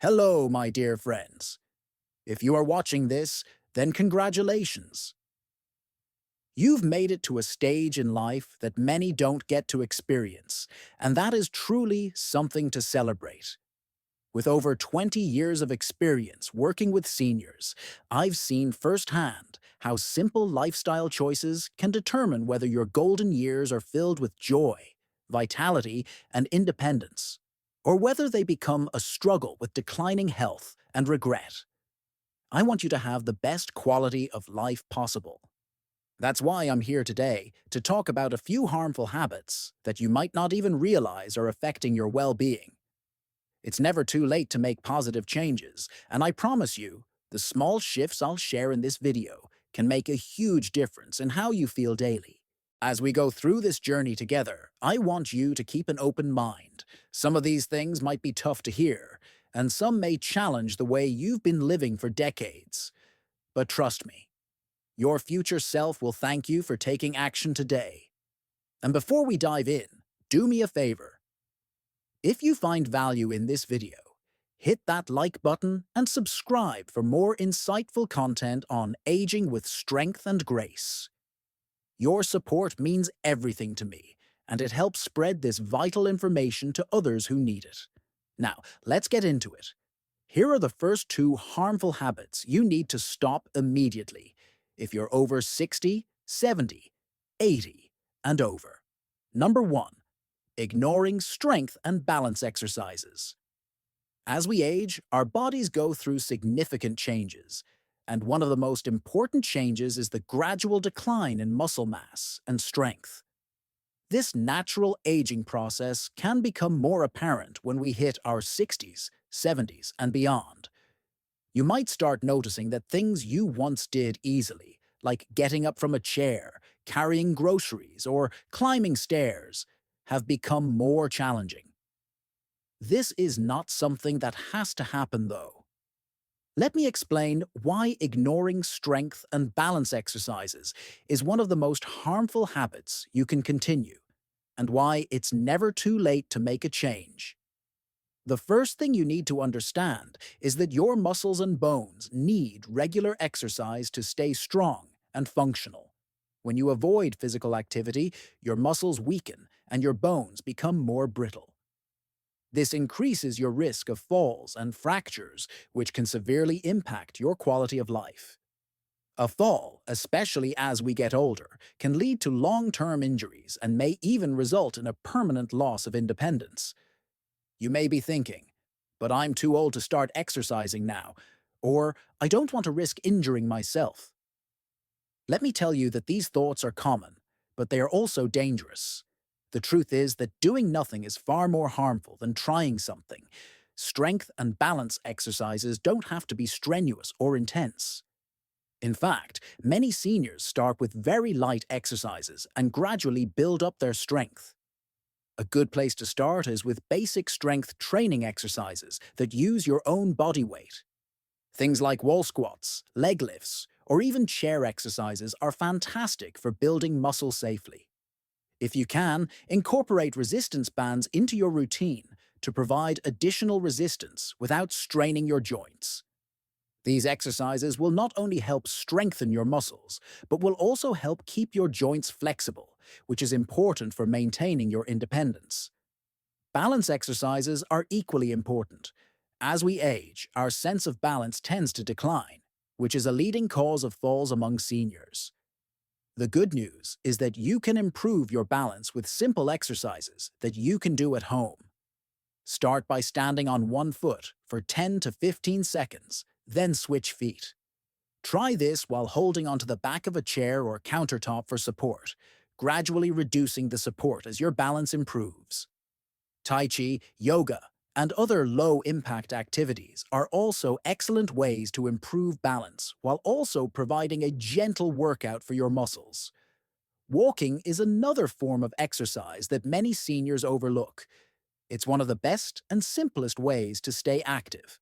Hello, my dear friends. If you are watching this, then congratulations. You've made it to a stage in life that many don't get to experience, and that is truly something to celebrate. With over 20 years of experience working with seniors, I've seen firsthand how simple lifestyle choices can determine whether your golden years are filled with joy, vitality, and independence, or whether they become a struggle with declining health and regret. I want you to have the best quality of life possible. That's why I'm here today to talk about a few harmful habits that you might not even realize are affecting your well-being. It's never too late to make positive changes, and I promise you, the small shifts I'll share in this video can make a huge difference in how you feel daily. As we go through this journey together, I want you to keep an open mind. Some of these things might be tough to hear, and some may challenge the way you've been living for decades. But trust me, your future self will thank you for taking action today. And before we dive in, do me a favor. If you find value in this video, hit that like button and subscribe for more insightful content on aging with strength and grace. Your support means everything to me, and it helps spread this vital information to others who need it. Now, let's get into it. Here are the first two harmful habits you need to stop immediately if you're over 60, 70, 80, and over. Number 1. Ignoring strength and balance exercises. As we age, our bodies go through significant changes, and one of the most important changes is the gradual decline in muscle mass and strength. This natural aging process can become more apparent when we hit our 60s, 70s, and beyond. You might start noticing that things you once did easily, like getting up from a chair, carrying groceries, or climbing stairs, have become more challenging. This is not something that has to happen, though. Let me explain why ignoring strength and balance exercises is one of the most harmful habits you can continue, and why it's never too late to make a change. The first thing you need to understand is that your muscles and bones need regular exercise to stay strong and functional. When you avoid physical activity, your muscles weaken and your bones become more brittle. This increases your risk of falls and fractures, which can severely impact your quality of life. A fall, especially as we get older, can lead to long-term injuries and may even result in a permanent loss of independence. You may be thinking, but I'm too old to start exercising now, or I don't want to risk injuring myself. Let me tell you that these thoughts are common, but they are also dangerous. The truth is that doing nothing is far more harmful than trying something. Strength and balance exercises don't have to be strenuous or intense. In fact, many seniors start with very light exercises and gradually build up their strength. A good place to start is with basic strength training exercises that use your own body weight. Things like wall squats, leg lifts, or even chair exercises are fantastic for building muscle safely. If you can, incorporate resistance bands into your routine to provide additional resistance without straining your joints. These exercises will not only help strengthen your muscles, but will also help keep your joints flexible, which is important for maintaining your independence. Balance exercises are equally important. As we age, our sense of balance tends to decline, which is a leading cause of falls among seniors. The good news is that you can improve your balance with simple exercises that you can do at home. Start by standing on one foot for 10 to 15 seconds, then switch feet. Try this while holding onto the back of a chair or countertop for support, gradually reducing the support as your balance improves. Tai Chi, yoga, and other low-impact activities are also excellent ways to improve balance while also providing a gentle workout for your muscles. Walking is another form of exercise that many seniors overlook. It's one of the best and simplest ways to stay active.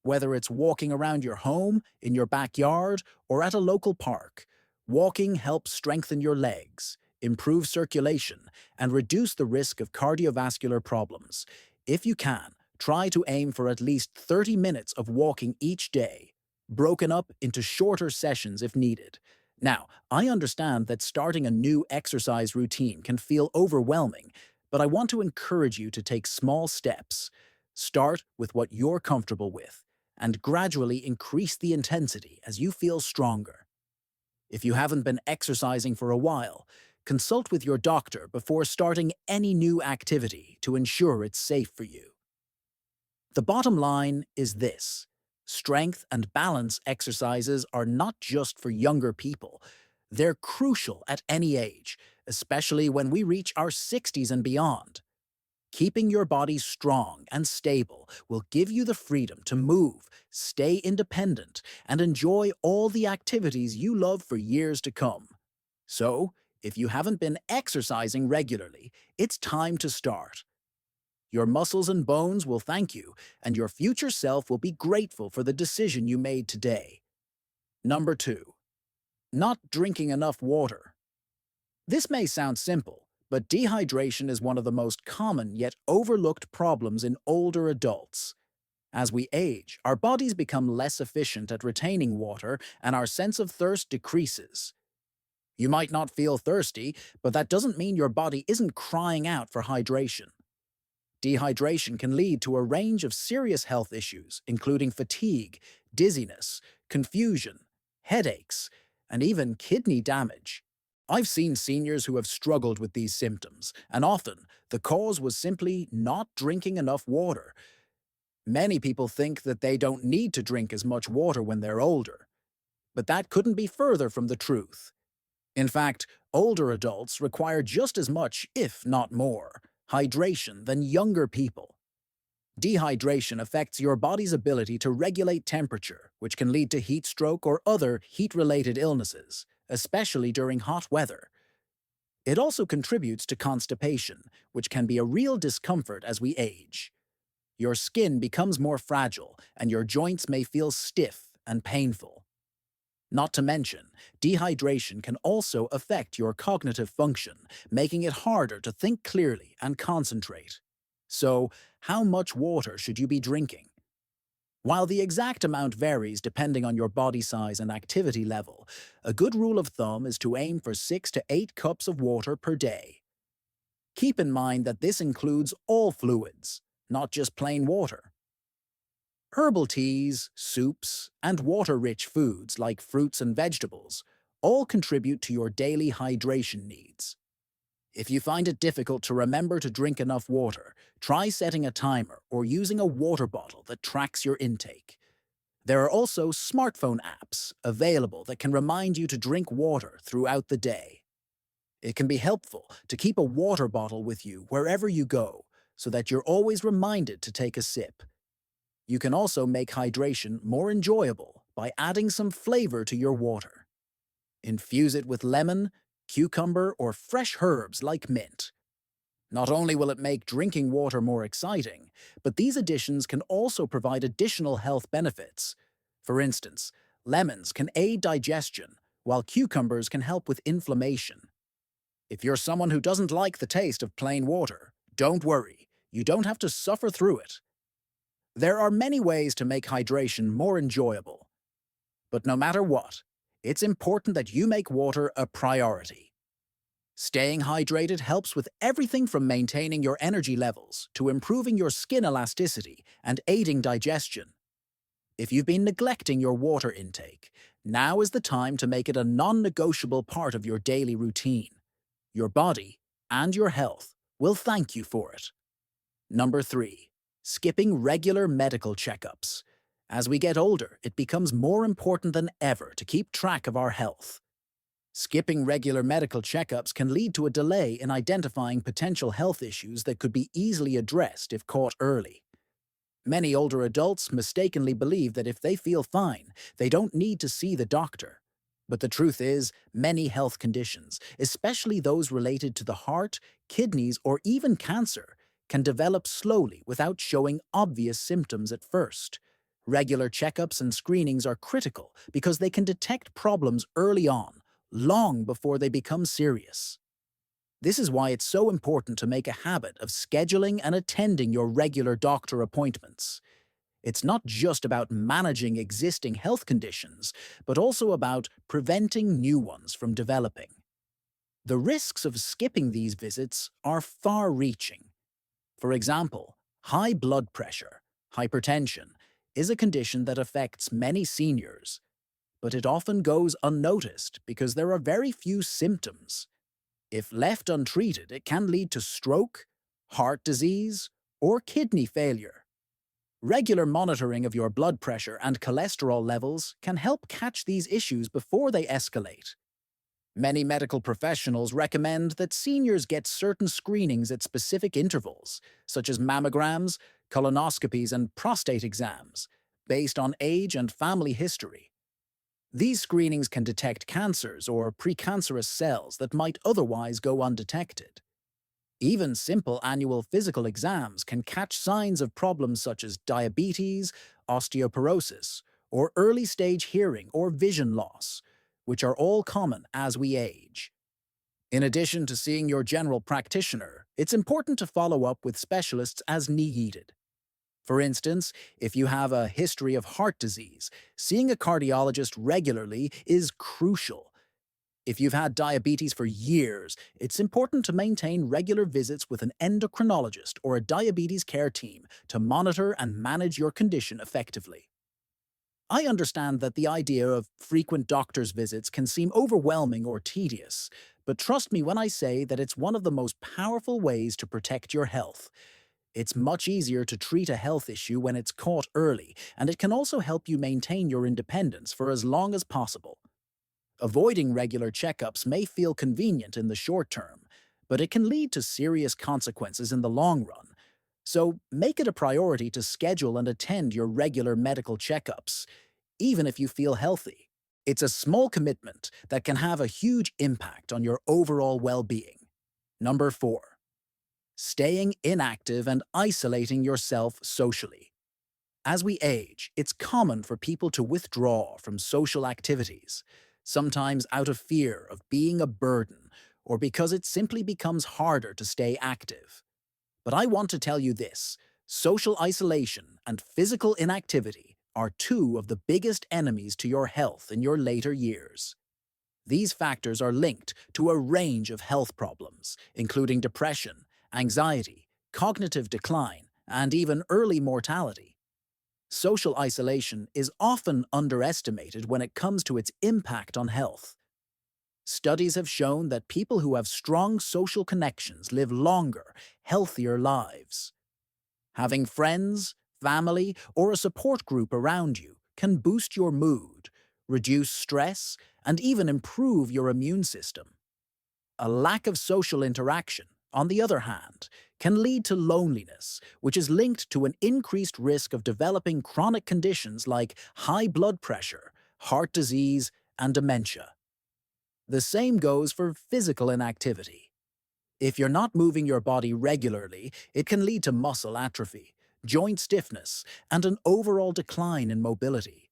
Whether it's walking around your home, in your backyard, or at a local park, walking helps strengthen your legs, improve circulation, and reduce the risk of cardiovascular problems. If you can, try to aim for at least 30 minutes of walking each day, broken up into shorter sessions if needed. Now, I understand that starting a new exercise routine can feel overwhelming, but I want to encourage you to take small steps. Start with what you're comfortable with, and gradually increase the intensity as you feel stronger. If you haven't been exercising for a while, consult with your doctor before starting any new activity to ensure it's safe for you. The bottom line is this: strength and balance exercises are not just for younger people. They're crucial at any age, especially when we reach our 60s and beyond. Keeping your body strong and stable will give you the freedom to move, stay independent, and enjoy all the activities you love for years to come. So, if you haven't been exercising regularly, it's time to start. Your muscles and bones will thank you, and your future self will be grateful for the decision you made today. Number 2. Not drinking enough water. This may sound simple, but dehydration is one of the most common yet overlooked problems in older adults. As we age, our bodies become less efficient at retaining water and our sense of thirst decreases. You might not feel thirsty, but that doesn't mean your body isn't crying out for hydration. Dehydration can lead to a range of serious health issues, including fatigue, dizziness, confusion, headaches, and even kidney damage. I've seen seniors who have struggled with these symptoms, and often the cause was simply not drinking enough water. Many people think that they don't need to drink as much water when they're older, but that couldn't be further from the truth. In fact, older adults require just as much, if not more, hydration than younger people. Dehydration affects your body's ability to regulate temperature, which can lead to heat stroke or other heat-related illnesses, especially during hot weather. It also contributes to constipation, which can be a real discomfort as we age. Your skin becomes more fragile, and your joints may feel stiff and painful. Not to mention, dehydration can also affect your cognitive function, making it harder to think clearly and concentrate. So, how much water should you be drinking? While the exact amount varies depending on your body size and activity level, a good rule of thumb is to aim for 6 to 8 cups of water per day. Keep in mind that this includes all fluids, not just plain water. Herbal teas, soups, and water-rich foods like fruits and vegetables all contribute to your daily hydration needs. If you find it difficult to remember to drink enough water, try setting a timer or using a water bottle that tracks your intake. There are also smartphone apps available that can remind you to drink water throughout the day. It can be helpful to keep a water bottle with you wherever you go so that you're always reminded to take a sip. You can also make hydration more enjoyable by adding some flavor to your water. Infuse it with lemon, cucumber, or fresh herbs like mint. Not only will it make drinking water more exciting, but these additions can also provide additional health benefits. For instance, lemons can aid digestion, while cucumbers can help with inflammation. If you're someone who doesn't like the taste of plain water, don't worry, you don't have to suffer through it. There are many ways to make hydration more enjoyable. But no matter what, it's important that you make water a priority. Staying hydrated helps with everything from maintaining your energy levels to improving your skin elasticity and aiding digestion. If you've been neglecting your water intake, now is the time to make it a non-negotiable part of your daily routine. Your body and your health will thank you for it. Number 3. Skipping regular medical checkups. As we get older, it becomes more important than ever to keep track of our health. Skipping regular medical checkups can lead to a delay in identifying potential health issues that could be easily addressed if caught early. Many older adults mistakenly believe that if they feel fine, they don't need to see the doctor. But the truth is, many health conditions, especially those related to the heart, kidneys, or even cancer, can develop slowly without showing obvious symptoms at first. Regular checkups and screenings are critical because they can detect problems early on, long before they become serious. This is why it's so important to make a habit of scheduling and attending your regular doctor appointments. It's not just about managing existing health conditions, but also about preventing new ones from developing. The risks of skipping these visits are far reaching. For example, high blood pressure, hypertension, is a condition that affects many seniors, but it often goes unnoticed because there are very few symptoms. If left untreated, it can lead to stroke, heart disease, or kidney failure. Regular monitoring of your blood pressure and cholesterol levels can help catch these issues before they escalate. Many medical professionals recommend that seniors get certain screenings at specific intervals, such as mammograms, colonoscopies, and prostate exams, based on age and family history. These screenings can detect cancers or precancerous cells that might otherwise go undetected. Even simple annual physical exams can catch signs of problems such as diabetes, osteoporosis, or early-stage hearing or vision loss, which are all common as we age. In addition to seeing your general practitioner, it's important to follow up with specialists as needed. For instance, if you have a history of heart disease, seeing a cardiologist regularly is crucial. If you've had diabetes for years, it's important to maintain regular visits with an endocrinologist or a diabetes care team to monitor and manage your condition effectively. I understand that the idea of frequent doctor's visits can seem overwhelming or tedious, but trust me when I say that it's one of the most powerful ways to protect your health. It's much easier to treat a health issue when it's caught early, and it can also help you maintain your independence for as long as possible. Avoiding regular checkups may feel convenient in the short term, but it can lead to serious consequences in the long run. So make it a priority to schedule and attend your regular medical checkups, even if you feel healthy. It's a small commitment that can have a huge impact on your overall well-being. Number 4. Staying inactive and isolating yourself socially. As we age, it's common for people to withdraw from social activities, sometimes out of fear of being a burden or because it simply becomes harder to stay active. But I want to tell you this: social isolation and physical inactivity are two of the biggest enemies to your health in your later years. These factors are linked to a range of health problems, including depression, anxiety, cognitive decline, and even early mortality. Social isolation is often underestimated when it comes to its impact on health. Studies have shown that people who have strong social connections live longer, healthier lives. Having friends, family, or a support group around you can boost your mood, reduce stress, and even improve your immune system. A lack of social interaction, on the other hand, can lead to loneliness, which is linked to an increased risk of developing chronic conditions like high blood pressure, heart disease, and dementia. The same goes for physical inactivity. If you're not moving your body regularly, it can lead to muscle atrophy, joint stiffness, and an overall decline in mobility.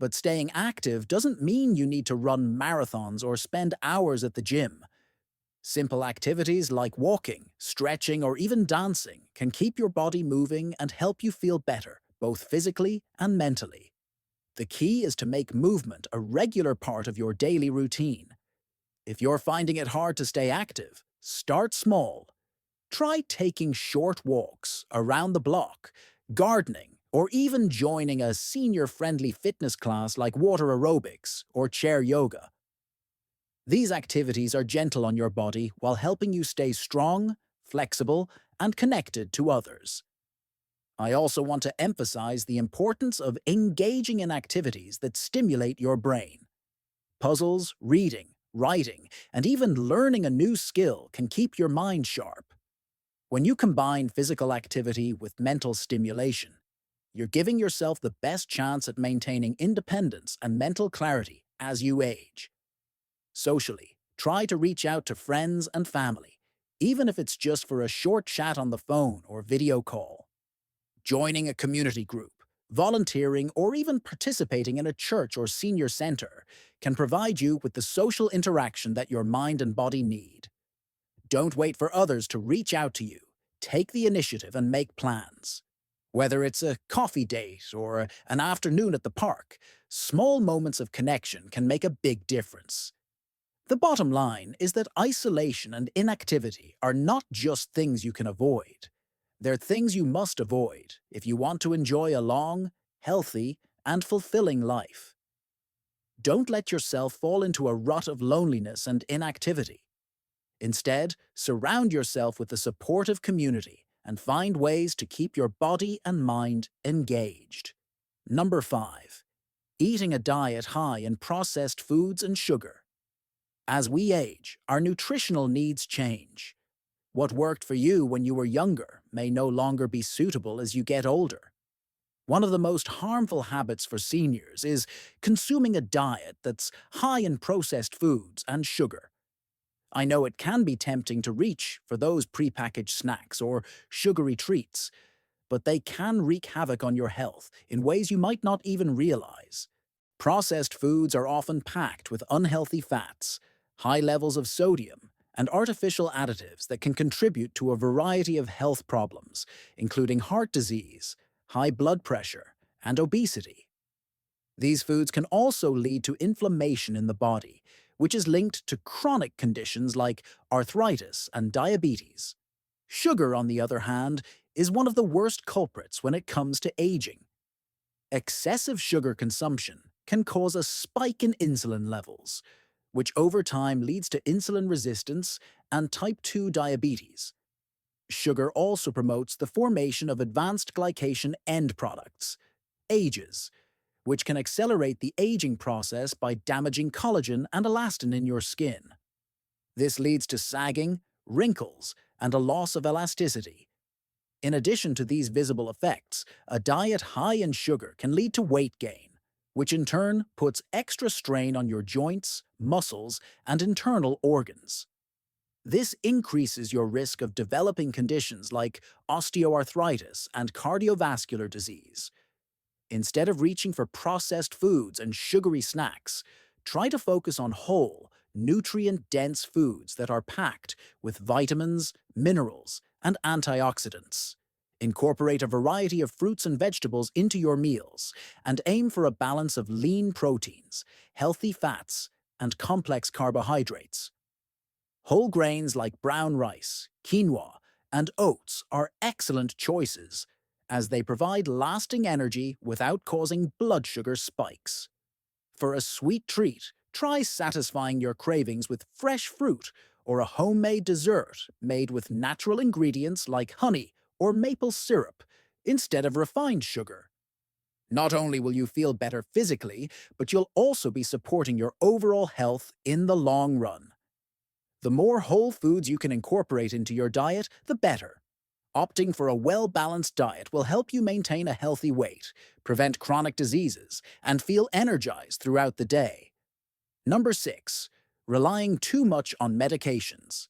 But staying active doesn't mean you need to run marathons or spend hours at the gym. Simple activities like walking, stretching, or even dancing can keep your body moving and help you feel better, both physically and mentally. The key is to make movement a regular part of your daily routine. If you're finding it hard to stay active, start small. Try taking short walks around the block, gardening, or even joining a senior-friendly fitness class like water aerobics or chair yoga. These activities are gentle on your body while helping you stay strong, flexible, and connected to others. I also want to emphasize the importance of engaging in activities that stimulate your brain. Puzzles, reading, writing, and even learning a new skill can keep your mind sharp. When you combine physical activity with mental stimulation, you're giving yourself the best chance at maintaining independence and mental clarity as you age. Socially, try to reach out to friends and family, even if it's just for a short chat on the phone or video call. Joining a community group, volunteering, or even participating in a church or senior center can provide you with the social interaction that your mind and body need. Don't wait for others to reach out to you. Take the initiative and make plans. Whether it's a coffee date or an afternoon at the park, small moments of connection can make a big difference. The bottom line is that isolation and inactivity are not just things you can avoid. They're things you must avoid if you want to enjoy a long, healthy, and fulfilling life. Don't let yourself fall into a rut of loneliness and inactivity. Instead, surround yourself with a supportive community and find ways to keep your body and mind engaged. Number 5. Eating a diet high in processed foods and sugar. As we age, our nutritional needs change. What worked for you when you were younger may no longer be suitable as you get older. One of the most harmful habits for seniors is consuming a diet that's high in processed foods and sugar. I know it can be tempting to reach for those prepackaged snacks or sugary treats, but they can wreak havoc on your health in ways you might not even realize. Processed foods are often packed with unhealthy fats, high levels of sodium, and artificial additives that can contribute to a variety of health problems, including heart disease, high blood pressure, and obesity. These foods can also lead to inflammation in the body, which is linked to chronic conditions like arthritis and diabetes. Sugar, on the other hand, is one of the worst culprits when it comes to aging. Excessive sugar consumption can cause a spike in insulin levels, which over time leads to insulin resistance and type 2 diabetes. Sugar also promotes the formation of advanced glycation end products, AGEs, which can accelerate the aging process by damaging collagen and elastin in your skin. This leads to sagging, wrinkles, and a loss of elasticity. In addition to these visible effects, a diet high in sugar can lead to weight gain, which in turn puts extra strain on your joints, muscles, and internal organs. This increases your risk of developing conditions like osteoarthritis and cardiovascular disease. Instead of reaching for processed foods and sugary snacks, try to focus on whole, nutrient-dense foods that are packed with vitamins, minerals, and antioxidants. Incorporate a variety of fruits and vegetables into your meals and aim for a balance of lean proteins, healthy fats, and complex carbohydrates. Whole grains like brown rice, quinoa, and oats are excellent choices, as they provide lasting energy without causing blood sugar spikes. For a sweet treat, try satisfying your cravings with fresh fruit or a homemade dessert made with natural ingredients like honey or maple syrup instead of refined sugar. Not only will you feel better physically, but you'll also be supporting your overall health in the long run. The more whole foods you can incorporate into your diet, the better. Opting for a well-balanced diet will help you maintain a healthy weight, prevent chronic diseases, and feel energized throughout the day. Number 6. Relying too much on medications.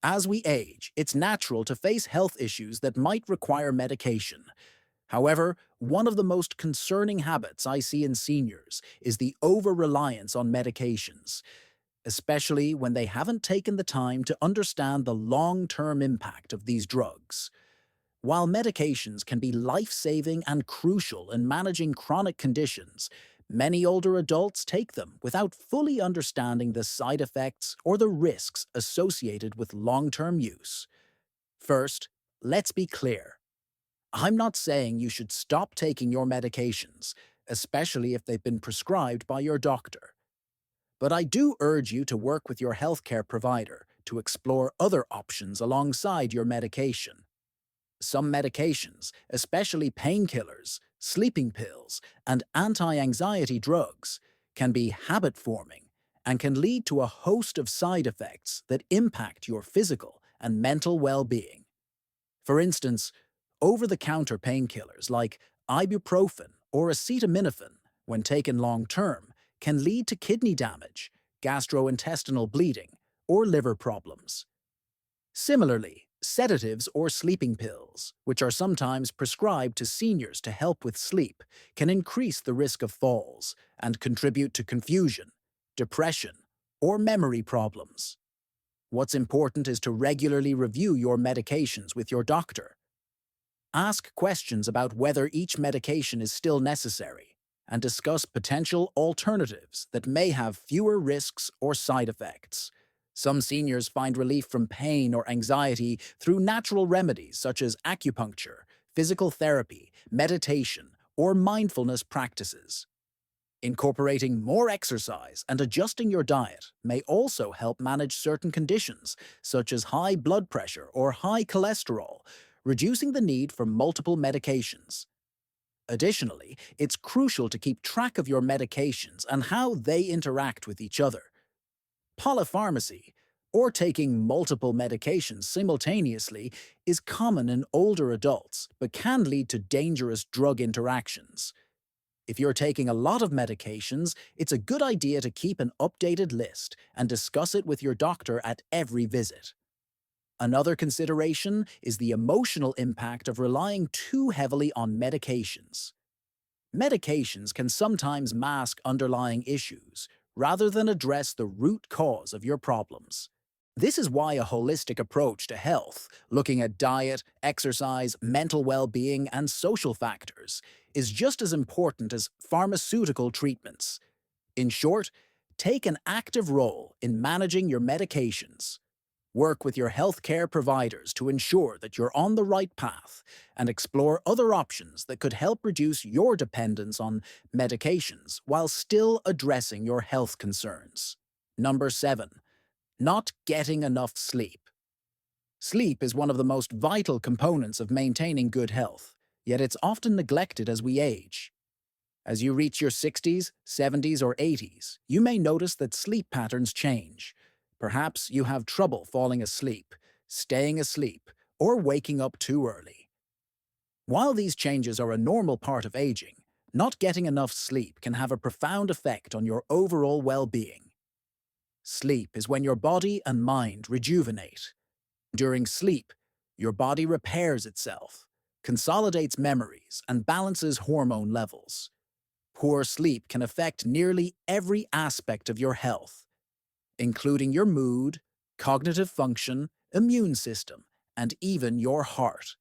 As we age, it's natural to face health issues that might require medication. However, one of the most concerning habits I see in seniors is the over-reliance on medications, especially when they haven't taken the time to understand the long-term impact of these drugs. While medications can be life-saving and crucial in managing chronic conditions, many older adults take them without fully understanding the side effects or the risks associated with long-term use. First, let's be clear. I'm not saying you should stop taking your medications, especially if they've been prescribed by your doctor. But I do urge you to work with your healthcare provider to explore other options alongside your medication. Some medications, especially painkillers, sleeping pills, and anti-anxiety drugs, can be habit-forming and can lead to a host of side effects that impact your physical and mental well-being. For instance, over-the-counter painkillers like ibuprofen or acetaminophen, when taken long-term, can lead to kidney damage, gastrointestinal bleeding, or liver problems. Similarly, sedatives or sleeping pills, which are sometimes prescribed to seniors to help with sleep, can increase the risk of falls and contribute to confusion, depression, or memory problems. What's important is to regularly review your medications with your doctor. Ask questions about whether each medication is still necessary, and discuss potential alternatives that may have fewer risks or side effects. Some seniors find relief from pain or anxiety through natural remedies such as acupuncture, physical therapy, meditation, or mindfulness practices. Incorporating more exercise and adjusting your diet may also help manage certain conditions, such as high blood pressure or high cholesterol, reducing the need for multiple medications. Additionally, it's crucial to keep track of your medications and how they interact with each other. Polypharmacy, or taking multiple medications simultaneously, is common in older adults but can lead to dangerous drug interactions. If you're taking a lot of medications, it's a good idea to keep an updated list and discuss it with your doctor at every visit. Another consideration is the emotional impact of relying too heavily on medications. Medications can sometimes mask underlying issues rather than address the root cause of your problems. This is why a holistic approach to health, looking at diet, exercise, mental well-being, and social factors, is just as important as pharmaceutical treatments. In short, take an active role in managing your medications. Work with your healthcare providers to ensure that you're on the right path, and explore other options that could help reduce your dependence on medications while still addressing your health concerns. Number 7. Not getting enough sleep. Sleep is one of the most vital components of maintaining good health, yet it's often neglected as we age. As you reach your 60s, 70s, or 80s, you may notice that sleep patterns change. Perhaps you have trouble falling asleep, staying asleep, or waking up too early. While these changes are a normal part of aging, not getting enough sleep can have a profound effect on your overall well-being. Sleep is when your body and mind rejuvenate. During sleep, your body repairs itself, consolidates memories, and balances hormone levels. Poor sleep can affect nearly every aspect of your health, including your mood, cognitive function, immune system, and even your heart.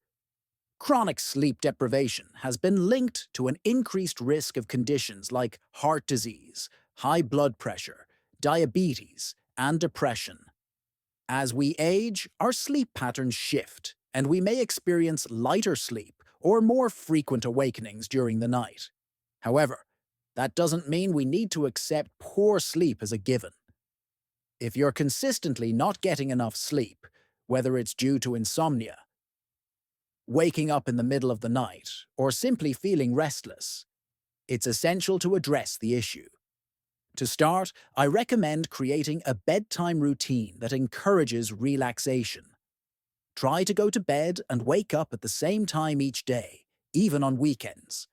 Chronic sleep deprivation has been linked to an increased risk of conditions like heart disease, high blood pressure, diabetes, and depression. As we age, our sleep patterns shift, and we may experience lighter sleep or more frequent awakenings during the night. However, that doesn't mean we need to accept poor sleep as a given. If you're consistently not getting enough sleep, whether it's due to insomnia, waking up in the middle of the night, or simply feeling restless, it's essential to address the issue. To start, I recommend creating a bedtime routine that encourages relaxation. Try to go to bed and wake up at the same time each day, even on weekends.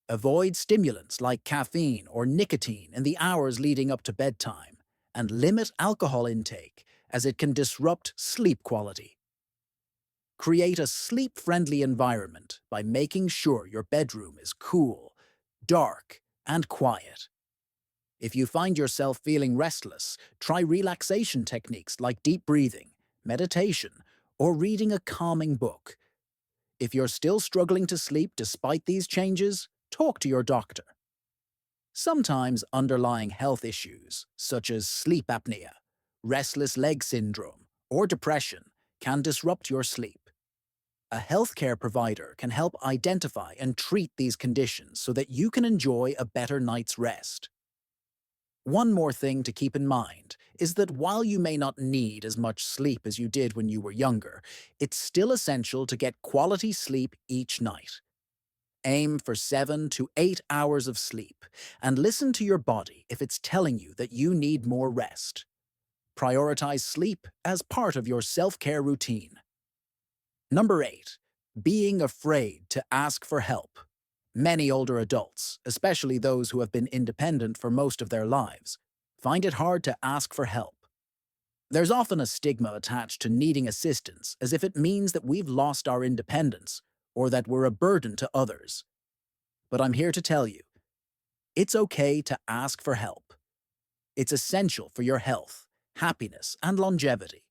Avoid stimulants like caffeine or nicotine in the hours leading up to bedtime, and limit alcohol intake as it can disrupt sleep quality. Create a sleep-friendly environment by making sure your bedroom is cool, dark, and quiet. If you find yourself feeling restless, try relaxation techniques like deep breathing, meditation, or reading a calming book. If you're still struggling to sleep despite these changes, talk to your doctor. Sometimes underlying health issues, such as sleep apnea, restless leg syndrome, or depression, can disrupt your sleep. A healthcare provider can help identify and treat these conditions so that you can enjoy a better night's rest. One more thing to keep in mind is that while you may not need as much sleep as you did when you were younger, it's still essential to get quality sleep each night. Aim for 7 to 8 hours of sleep, and listen to your body if it's telling you that you need more rest. Prioritize sleep as part of your self-care routine. Number 8. Being afraid to ask for help. Many older adults, especially those who have been independent for most of their lives, find it hard to ask for help. There's often a stigma attached to needing assistance, as if it means that we've lost our independence or that we're a burden to others. But I'm here to tell you, it's okay to ask for help. It's essential for your health, happiness, and longevity.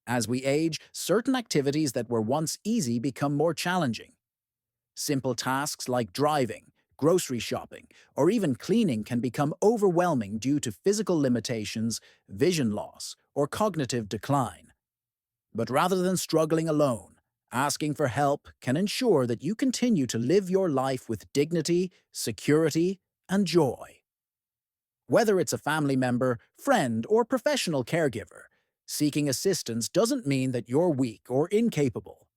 As we age, certain activities that were once easy become more challenging. Simple tasks like driving, grocery shopping, or even cleaning can become overwhelming due to physical limitations, vision loss, or cognitive decline. But rather than struggling alone, asking for help can ensure that you continue to live your life with dignity, security, and joy. Whether it's a family member, friend, or professional caregiver, seeking assistance doesn't mean that you're weak or incapable.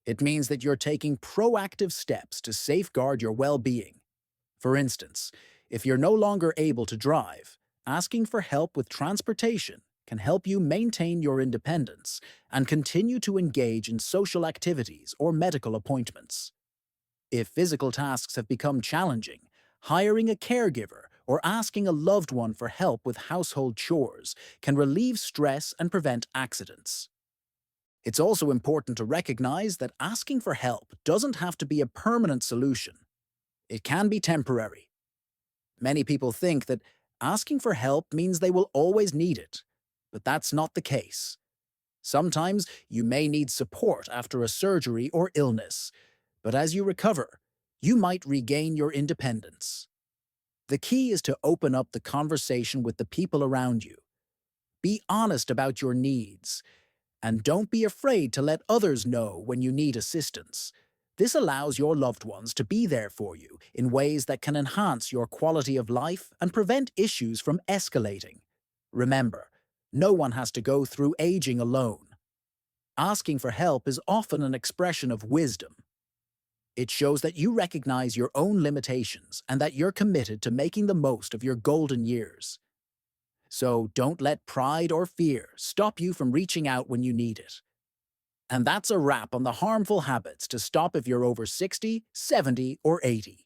It means that you're taking proactive steps to safeguard your well-being. For instance, if you're no longer able to drive, asking for help with transportation can help you maintain your independence and continue to engage in social activities or medical appointments. If physical tasks have become challenging, hiring a caregiver or asking a loved one for help with household chores can relieve stress and prevent accidents. It's also important to recognize that asking for help doesn't have to be a permanent solution. It can be temporary. Many people think that asking for help means they will always need it, but that's not the case. Sometimes you may need support after a surgery or illness, but as you recover, you might regain your independence. The key is to open up the conversation with the people around you. Be honest about your needs, and don't be afraid to let others know when you need assistance. This allows your loved ones to be there for you in ways that can enhance your quality of life and prevent issues from escalating. Remember, no one has to go through aging alone. Asking for help is often an expression of wisdom. It shows that you recognize your own limitations and that you're committed to making the most of your golden years. So don't let pride or fear stop you from reaching out when you need it. And that's a wrap on the harmful habits to stop if you're over 60, 70, or 80.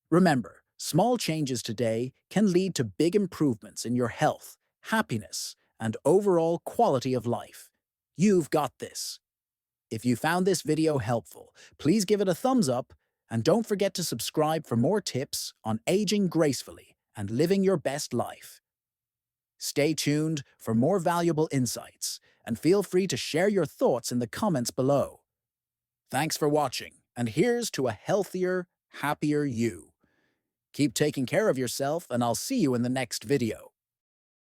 Remember, small changes today can lead to big improvements in your health, happiness, and overall quality of life. You've got this. If you found this video helpful, please give it a thumbs up and don't forget to subscribe for more tips on aging gracefully and living your best life. Stay tuned for more valuable insights and feel free to share your thoughts in the comments below. Thanks for watching, and here's to a healthier, happier you. Keep taking care of yourself, and I'll see you in the next video.